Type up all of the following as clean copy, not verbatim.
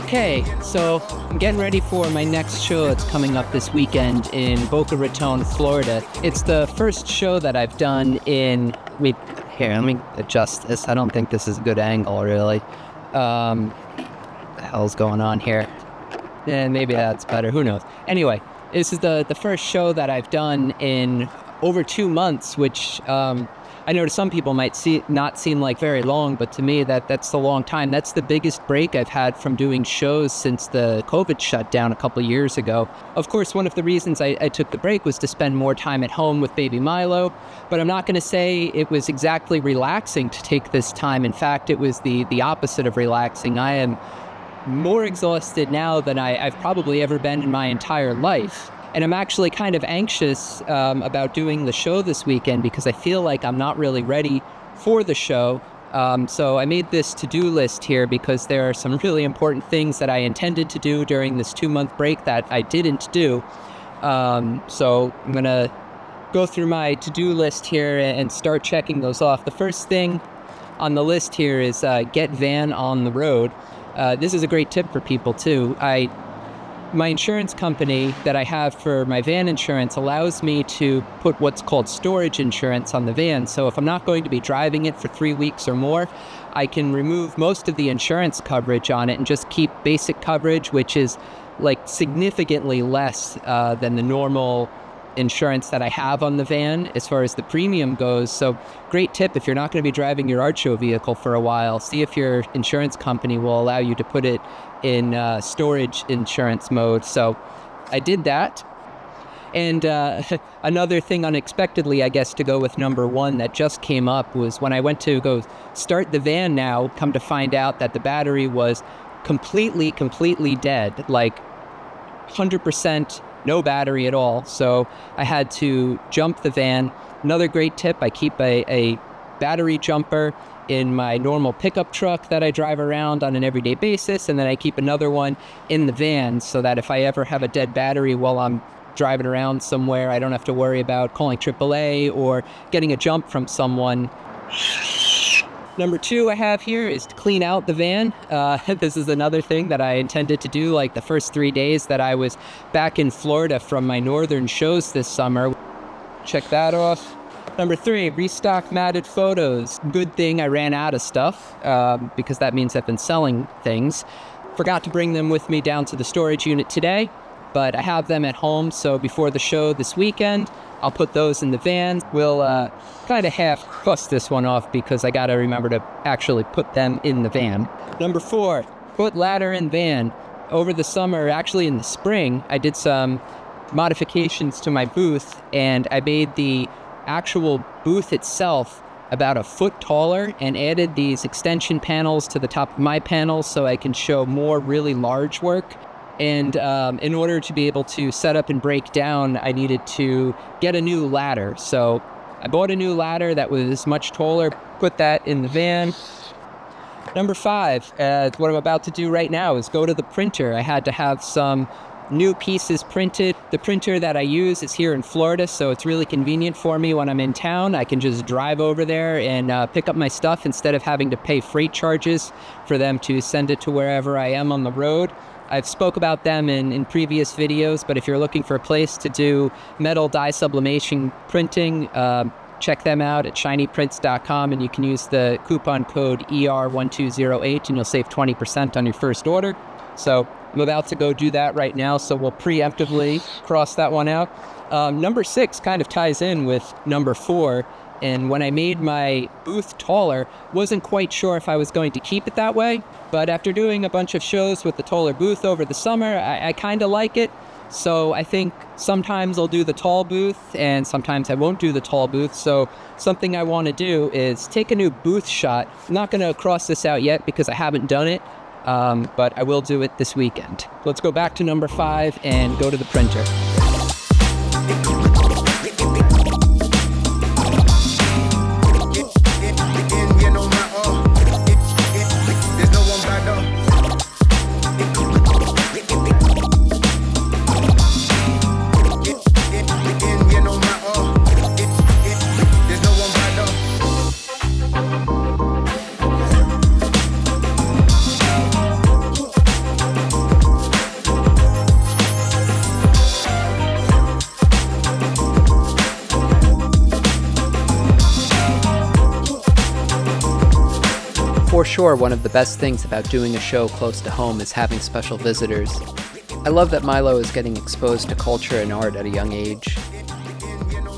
Okay, so I'm getting ready for my next show that's coming up this weekend in Boca Raton, Florida. It's the first show that I've done in... Here, let me adjust this. I don't think this is a good angle, really. What the hell's going on here? And maybe that's better. Who knows? Anyway, this is the first show that I've done in over 2 months, which I know to some people might not seem like very long, but to me that's a long time. That's the biggest break I've had from doing shows since the COVID shutdown a couple of years ago. Of course, one of the reasons I took the break was to spend more time at home with baby Milo, but I'm not going to say it was exactly relaxing to take this time. In fact, it was the opposite of relaxing. I am more exhausted now than I've probably ever been in my entire life. And I'm actually kind of anxious about doing the show this weekend because I feel like I'm not really ready for the show. So I made this to-do list here because there are some really important things that I intended to do during this 2-month break that I didn't do. So I'm going to go through my to-do list here and start checking those off. The first thing on the list here is get van on the road. This is a great tip for people too. My insurance company that I have for my van insurance allows me to put what's called storage insurance on the van. So if I'm not going to be driving it for 3 weeks or more, I can remove most of the insurance coverage on it and just keep basic coverage, which is like significantly less than the normal insurance that I have on the van as far as the premium goes. So great tip, if you're not going to be driving your art show vehicle for a while, see if your insurance company will allow you to put it in storage insurance mode. So I did that. And another thing unexpectedly, I guess, to go with number one that just came up was when I went to go start the van now, come to find out that the battery was completely dead, like 100% no battery at all. So I had to jump the van. Another great tip, I keep a battery jumper in my normal pickup truck that I drive around on an everyday basis, and then I keep another one in the van so that if I ever have a dead battery while I'm driving around somewhere, I don't have to worry about calling AAA or getting a jump from someone. Number two I have here is to clean out the van. This is another thing that I intended to do like the first 3 days that I was back in Florida from my northern shows this summer. Check that off. Number three, restock matted photos. Good thing I ran out of stuff because that means I've been selling things. Forgot to bring them with me down to the storage unit today, but I have them at home, so before the show this weekend, I'll put those in the van. We'll kind of half fuss this one off because I got to remember to actually put them in the van. Number four, put ladder in van. Over the summer, actually in the spring, I did some modifications to my booth, and I made the actual booth itself about a foot taller and added these extension panels to the top of my panels so I can show more really large work. And in order to be able to set up and break down, I needed to get a new ladder. So I bought a new ladder that was much taller, put that in the van. Number five, what I'm about to do right now is go to the printer. I had to have some new pieces printed. The printer that I use is here in Florida, so it's really convenient for me when I'm in town. I can just drive over there and pick up my stuff instead of having to pay freight charges for them to send it to wherever I am on the road. I've spoke about them in previous videos, but if you're looking for a place to do metal dye sublimation printing, check them out at shinyprints.com, and you can use the coupon code ER1208 and you'll save 20% on your first order. So I'm about to go do that right now, so we'll preemptively cross that one out. Number six kind of ties in with number four. And when I made my booth taller, wasn't quite sure if I was going to keep it that way. But after doing a bunch of shows with the taller booth over the summer, I kind of like it. So I think sometimes I'll do the tall booth and sometimes I won't do the tall booth. So something I want to do is take a new booth shot. I'm not going to cross this out yet because I haven't done it, but I will do it this weekend. Let's go back to number five and go to the printer. For sure, one of the best things about doing a show close to home is having special visitors. I love that Milo is getting exposed to culture and art at a young age.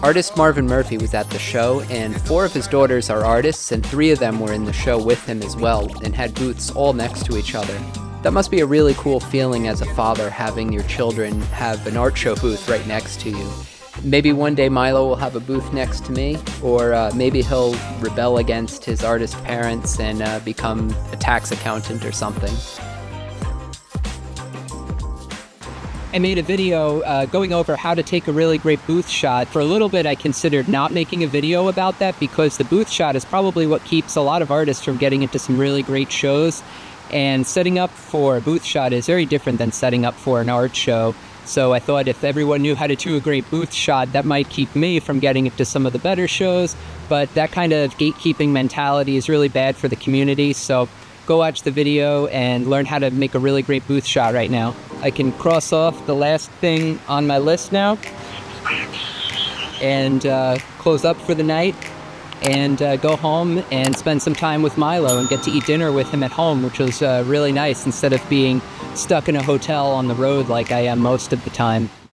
Artist Marvin Murphy was at the show, and 4 of his daughters are artists, and 3 of them were in the show with him as well, and had booths all next to each other. That must be a really cool feeling as a father, having your children have an art show booth right next to you. Maybe one day Milo will have a booth next to me, or maybe he'll rebel against his artist parents and become a tax accountant or something. I made a video going over how to take a really great booth shot. For a little bit, I considered not making a video about that because the booth shot is probably what keeps a lot of artists from getting into some really great shows. And setting up for a booth shot is very different than setting up for an art show. So I thought if everyone knew how to do a great booth shot, that might keep me from getting into some of the better shows. But that kind of gatekeeping mentality is really bad for the community. So go watch the video and learn how to make a really great booth shot right now. I can cross off the last thing on my list now and close up for the night and go home and spend some time with Milo and get to eat dinner with him at home, which was really nice instead of being stuck in a hotel on the road like I am most of the time.